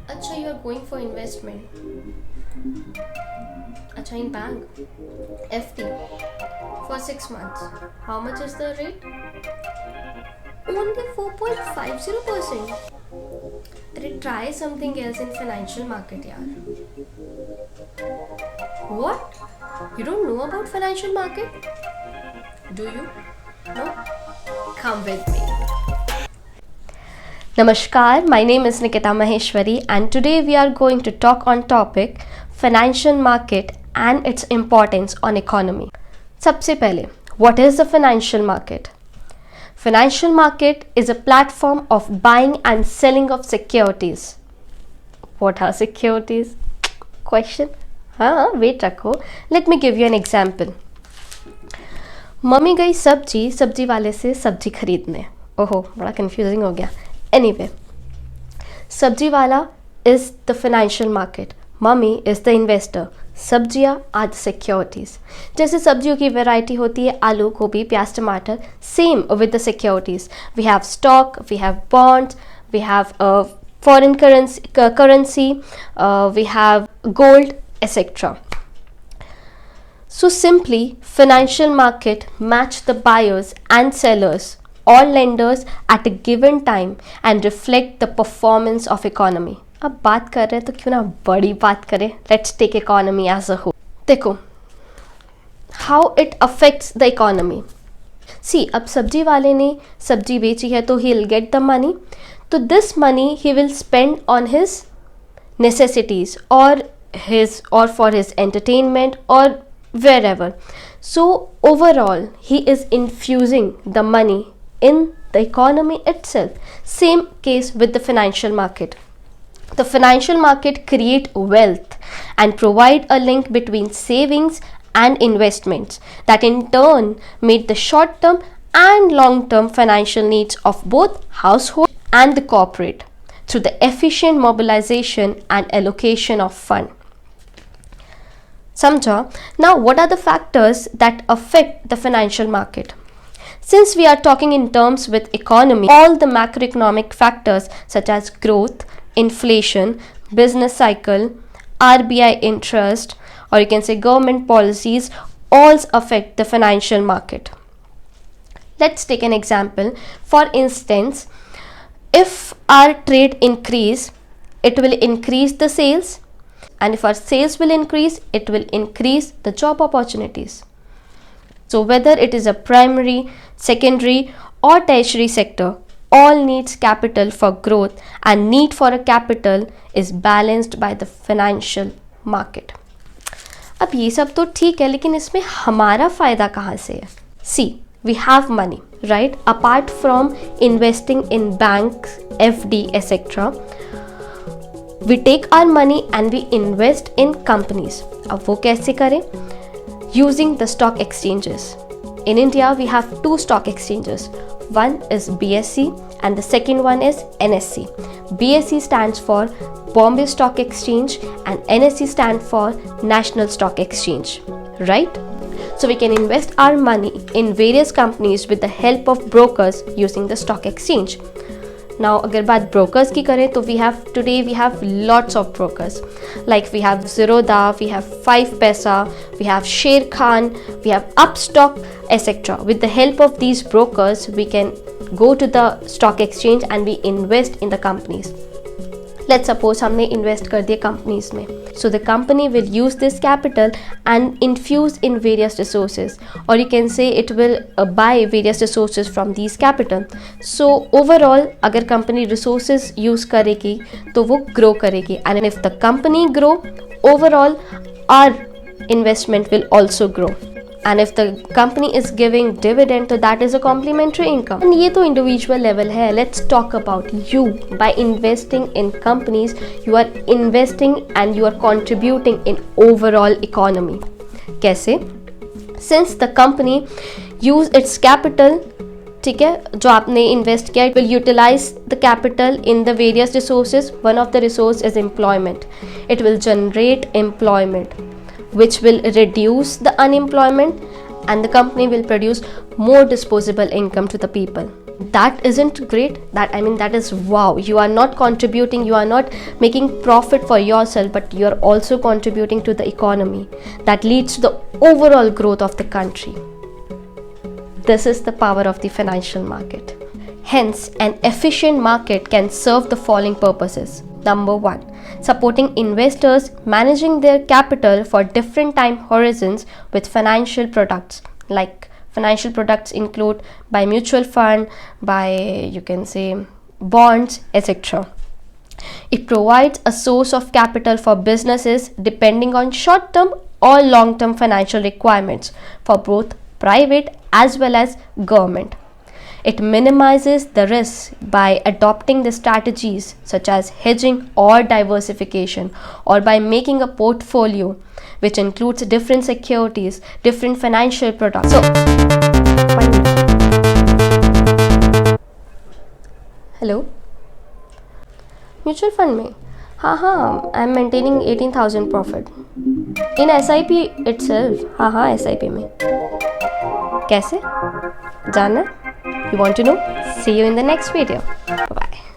Acha, you are going for investment. Acha, in bank. FD. For 6 months. How much is the rate? Only 4.50%. अरे try something else in financial market यार. What? You don't know about financial market? Do you? No? Come with me. Namaskar, my name is Nikita Maheshwari and today we are going to talk on topic financial market and its importance on economy. सबसे पहले, what is the financial market? Financial market is a platform of buying and selling of securities. What are securities? Question? हाँ, wait रखो. Let me give you an example. Mummy गई सब्जी वाले से सब्जी खरीदने. ओहो, बड़ा confusing हो गया. Anyway, सब्जी वाला is the financial market. Mummy is the investor. सब्जियाँ are the securities. जैसे सब्जियों की वैरायटी होती है आलू गोभी प्याज टमाटर, same with the securities. We have stock, we have bonds, we have foreign currency, we have gold, etc. So simply, financial market match the buyers and sellers, all lenders at a given time and reflect the performance of economy. अब बात कर रहे हैं तो क्यों ना बड़ी बात करें. Let's take economy as a whole. देखो, how it affects the economy. See, अब सब्जी वाले ने सब्जी बेची है तो he'll get the money. तो this money he will spend on his necessities or for his entertainment or wherever. So overall, he is infusing the money in the economy itself. Same case with the financial market. The financial market create wealth and provide a link between savings and investments that in turn meet the short-term and long-term financial needs of both household and the corporate through the efficient mobilization and allocation of fund. Samjha? Now, what are the factors that affect the financial market? Since we are talking in terms with economy, all the macroeconomic factors such as growth, inflation, business cycle, RBI interest, or you can say government policies, all affect the financial market. Let's take an example. For instance, if our trade increase, it will increase the sales, and if our sales will increase, it will increase the job opportunities. So whether it is a primary, secondary or tertiary sector, all needs capital for growth and need for a capital is balanced by the financial market. अब ये सब तो ठीक है लेकिन इसमें हमारा फ़ायदा कहाँ से है? See, we have money, right? Apart from investing in banks, FD, etc. We take our money and we invest in companies. अब वो कैसे करें? Using the stock exchanges. In India, we have two stock exchanges. One is BSE and the second one is NSE. BSE stands for Bombay Stock Exchange and NSE stands for National Stock Exchange, right? So we can invest our money in various companies with the help of brokers using the stock exchange. Now, अगर बात brokers की करें तो we have lots of brokers. Like we have Zerodha, we have 5paisa, we have Sharekhan, we have Upstock, etc. With the help of these brokers, we can go to the stock exchange and we invest in the companies. Let's suppose हमने invest कर दिया companies में. So the company will use this capital and infuse in various resources, or you can say it will buy various resources from these capital. So overall, अगर company resources use करेगी तो वो grow करेगी, and if the company grow, overall our investment will also grow. And if the company is giving dividend, तो that is a complementary income. And ये तो individual level है. Let's talk about you. By investing in companies, you are investing and you are contributing in overall economy. कैसे? Since the company use its capital, ठीक है, जो आपने invest किया, it will utilize the capital in the various resources. One of the resource is employment. It will generate employment, which will reduce the unemployment, and the company will produce more disposable income to the people. That isn't great. That is wow. You are not contributing, you are not making profit for yourself, but you are also contributing to the economy. That leads to the overall growth of the country. This is the power of the financial market. Hence, an efficient market can serve the following purposes. Number 1, supporting investors managing their capital for different time horizons with financial products. Like financial products include by mutual fund, by you can say bonds, etc. It provides a source of capital for businesses depending on short-term or long-term financial requirements for both private as well as government. It minimizes the risk by adopting the strategies such as hedging or diversification, or by making a portfolio which includes different securities, different financial products. So, hello, mutual fund में हाँ I am maintaining 18,000 profit in SIP itself. हाँ SIP में कैसे जानना? You want to know? See you in the next video. Bye bye.